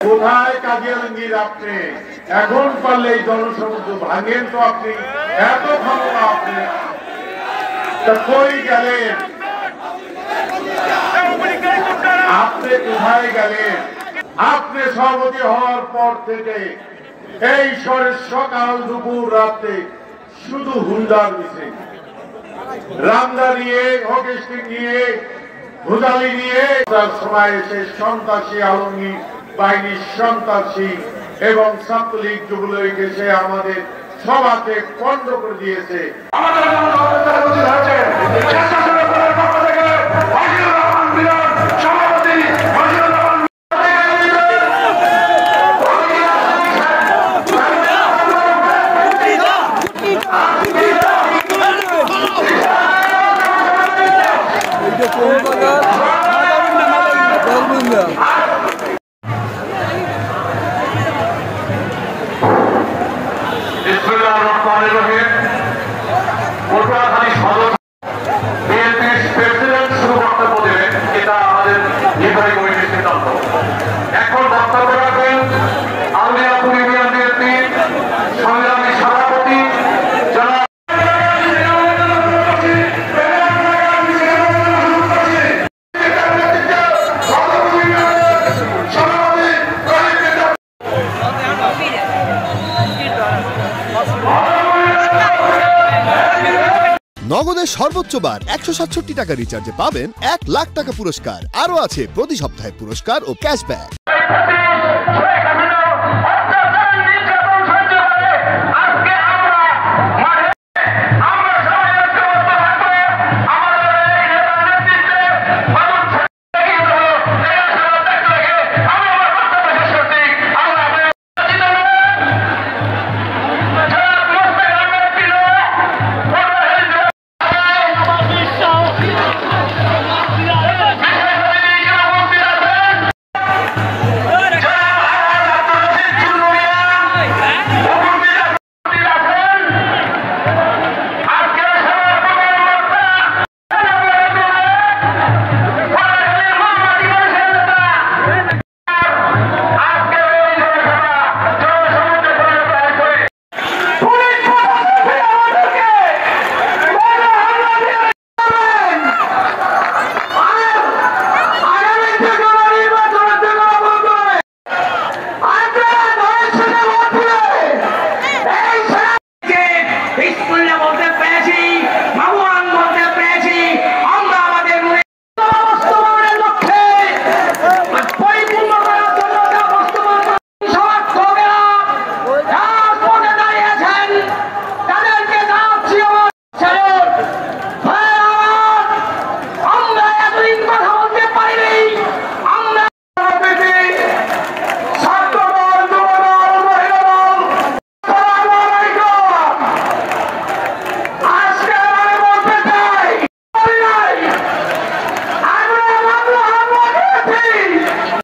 কোথায় কাজী আলমগীর? আপনি এখন পারলে এই জনসমুদ্র ভাঙেন তো, আপনি এত ক্ষমতা আপনি কই গেলেন? আপনি কোথায় গেলেন? আপনি সভাপতি হওয়ার পর থেকে এই শহরের সকাল দুপুর রাতে শুধু হুন্ডার মিছিল, রামদা নিয়ে, হকিস্টিক নিয়ে, ভুজালি নিয়ে, তার সময় এসে সন্ত্রাসী আলমগীর বাহিনীর সন্ত্রাসী এবং ছাত্রলীগ যুবলীগ এসে আমাদের সভাকে পণ্ড করে দিয়েছে। এখন বক্তব্য রাখবেন আউলিয়াপুর ইউনিয়ন বিএনপির সংগ্রামী সভাপতি জনাব নগদের সর্বোচ্চ বার 167 টাকা রিচার্জে পাবেন 1 লাখ টাকা পুরস্কার। আরও আছে প্রতি সপ্তাহে পুরস্কার ও ক্যাশব্যাক।